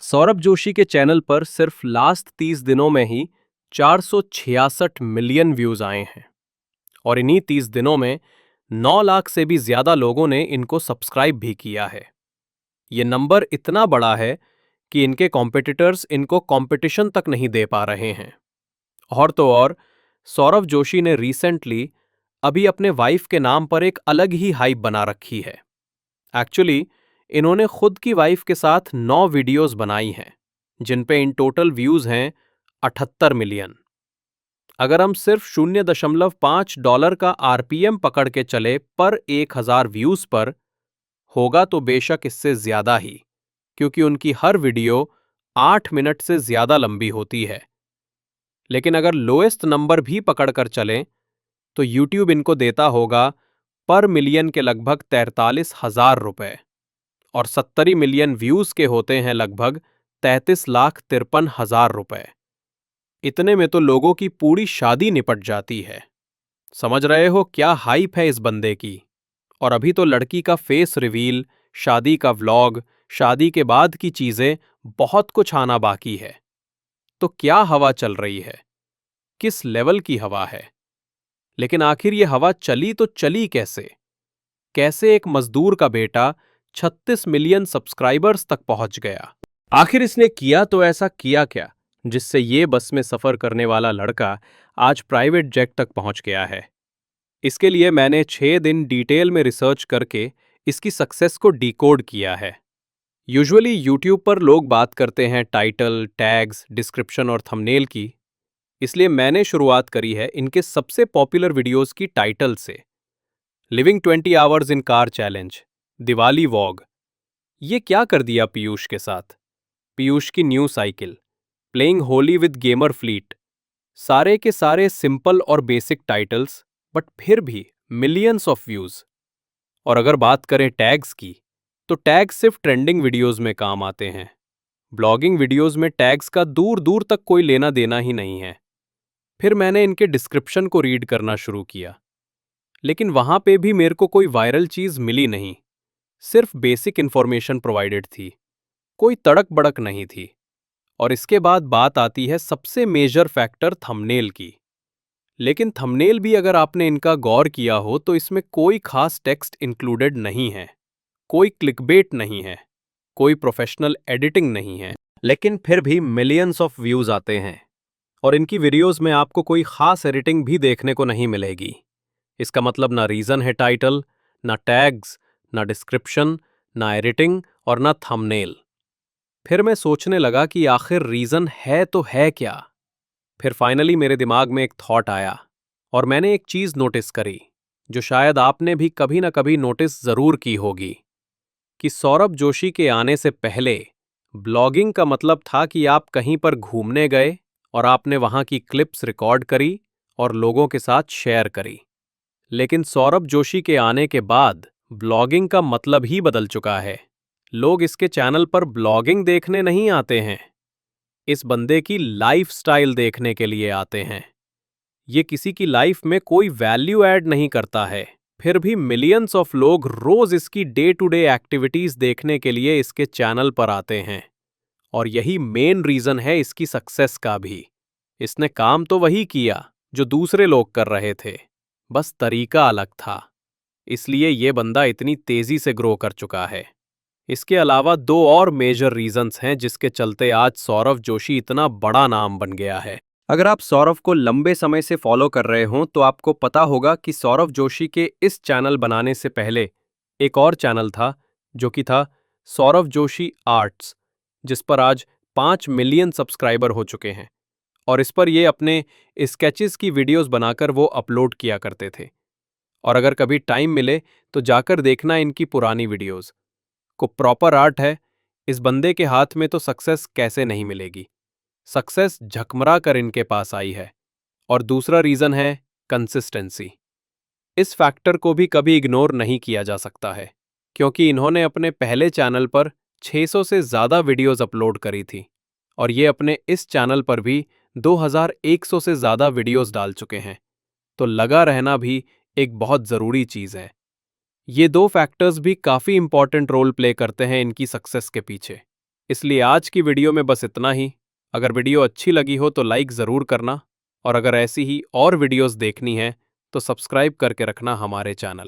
सौरभ जोशी के चैनल पर सिर्फ लास्ट 30 दिनों में ही 466 मिलियन व्यूज आए हैं और इन्हीं 30 दिनों में 9 लाख से भी ज्यादा लोगों ने इनको सब्सक्राइब भी किया है। ये नंबर इतना बड़ा है कि इनके कॉम्पिटिटर्स इनको कंपटीशन तक नहीं दे पा रहे हैं। और तो और, सौरभ जोशी ने रिसेंटली अभी अपने वाइफ के नाम पर एक अलग ही हाइप बना रखी है। एक्चुअली इन्होंने खुद की वाइफ के साथ 9 वीडियोस बनाई हैं जिन पे इन टोटल व्यूज हैं 78 मिलियन। अगर हम सिर्फ $0.5 का आरपीएम पकड़ के चले पर 1000 व्यूज पर, होगा तो बेशक इससे ज्यादा ही, क्योंकि उनकी हर वीडियो 8 मिनट से ज्यादा लंबी होती है। लेकिन अगर लोएस्ट नंबर भी पकड़कर चलें तो यूट्यूब इनको देता होगा पर मिलियन के लगभग 43,000 रुपए, और 70 मिलियन व्यूज के होते हैं लगभग 33,53,000 रुपए। इतने में तो लोगों की पूरी शादी निपट जाती है। समझ रहे हो क्या हाइप है इस बंदे की। और अभी तो लड़की का फेस रिवील, शादी का व्लॉग, शादी के बाद की चीजें, बहुत कुछ आना बाकी है। तो क्या हवा चल रही है, किस लेवल की हवा है। लेकिन आखिर ये हवा चली तो चली कैसे? कैसे एक मजदूर का बेटा 36 मिलियन सब्सक्राइबर्स तक पहुंच गया? आखिर इसने किया तो ऐसा किया क्या जिससे ये बस में सफर करने वाला लड़का आज प्राइवेट जेट तक पहुंच गया है? इसके लिए मैंने 6 दिन डिटेल में रिसर्च करके इसकी सक्सेस को डिकोड किया है। यूजुअली यूट्यूब पर लोग बात करते हैं टाइटल, टैग्स, डिस्क्रिप्शन और थंबनेल की, इसलिए मैंने शुरुआत करी है इनके सबसे पॉपुलर वीडियोस की टाइटल से। Living 20 hours in car challenge, Diwali vlog, ये क्या कर दिया पीयूष के साथ, पीयूष की new cycle, playing Holi with gamer fleet, सारे के सारे सिंपल और बेसिक टाइटल्स, बट फिर भी मिलियंस ऑफ व्यूज। और अगर बात करें टैग्स की, तो टैग्स सिर्फ ट्रेंडिंग वीडियोस में काम आते हैं। ब्लॉगिंग वीडियोस में टैग्स का दूर दूर तक कोई लेना देना ही नहीं है। फिर मैंने इनके डिस्क्रिप्शन को रीड करना शुरू किया, लेकिन वहां पे भी मेरे को कोई वायरल चीज मिली नहीं। सिर्फ बेसिक इंफॉर्मेशन प्रोवाइडेड थी, कोई तड़क बड़क नहीं थी। और इसके बाद बात आती है सबसे मेजर फैक्टर थंबनेल की। लेकिन थंबनेल भी अगर आपने इनका गौर किया हो तो इसमें कोई खास टेक्स्ट इंक्लूडेड नहीं है, कोई क्लिकबेट नहीं है, कोई प्रोफेशनल एडिटिंग नहीं है, लेकिन फिर भी मिलियंस ऑफ व्यूज आते हैं। और इनकी वीडियोस में आपको कोई खास एडिटिंग भी देखने को नहीं मिलेगी। इसका मतलब ना रीजन है टाइटल, ना टैग्स, ना डिस्क्रिप्शन, ना एडिटिंग और ना थंबनेल। फिर मैं सोचने लगा कि आखिर रीजन है तो है क्या। फिर फाइनली मेरे दिमाग में एक थॉट आया और मैंने एक चीज नोटिस करी जो शायद आपने भी कभी ना कभी नोटिस जरूर की होगी, कि सौरभ जोशी के आने से पहले ब्लॉगिंग का मतलब था कि आप कहीं पर घूमने गए और आपने वहां की क्लिप्स रिकॉर्ड करी और लोगों के साथ शेयर करी। लेकिन सौरभ जोशी के आने के बाद ब्लॉगिंग का मतलब ही बदल चुका है। लोग इसके चैनल पर ब्लॉगिंग देखने नहीं आते हैं, इस बंदे की लाइफस्टाइल देखने के लिए आते हैं। ये किसी की लाइफ में कोई वैल्यू ऐड नहीं करता है, फिर भी मिलियंस ऑफ लोग रोज इसकी डे टू डे एक्टिविटीज देखने के लिए इसके चैनल पर आते हैं। और यही मेन रीजन है इसकी सक्सेस का भी। इसने काम तो वही किया जो दूसरे लोग कर रहे थे, बस तरीका अलग था। इसलिए ये बंदा इतनी तेजी से ग्रो कर चुका है। इसके अलावा 2 और मेजर रीजंस हैं जिसके चलते आज सौरभ जोशी इतना बड़ा नाम बन गया है। अगर आप सौरभ को लंबे समय से फॉलो कर रहे हों तो आपको पता होगा कि सौरभ जोशी के इस चैनल बनाने से पहले एक और चैनल था जो कि था सौरभ जोशी आर्ट्स, जिस पर आज 5 मिलियन सब्सक्राइबर हो चुके हैं। और इस पर ये अपने स्केचेस की वीडियोस बनाकर वो अपलोड किया करते थे। और अगर कभी टाइम मिले तो जाकर देखना इनकी पुरानी वीडियोस को, प्रॉपर आर्ट है। इस बंदे के हाथ में तो सक्सेस कैसे नहीं मिलेगी, सक्सेस झकमरा कर इनके पास आई है। और दूसरा रीजन है कंसिस्टेंसी। इस फैक्टर को भी कभी इग्नोर नहीं किया जा सकता है, क्योंकि इन्होंने अपने पहले चैनल पर 600 से ज्यादा वीडियोस अपलोड करी थी और ये अपने इस चैनल पर भी 2100 से ज्यादा वीडियोस डाल चुके हैं। तो लगा रहना भी एक बहुत जरूरी चीज है। ये 2 फैक्टर्स भी काफी इंपॉर्टेंट रोल प्ले करते हैं इनकी सक्सेस के पीछे। इसलिए आज की वीडियो में बस इतना ही। अगर वीडियो अच्छी लगी हो तो लाइक ज़रूर करना, और अगर ऐसी ही और वीडियोस देखनी है तो सब्सक्राइब करके रखना हमारे चैनल।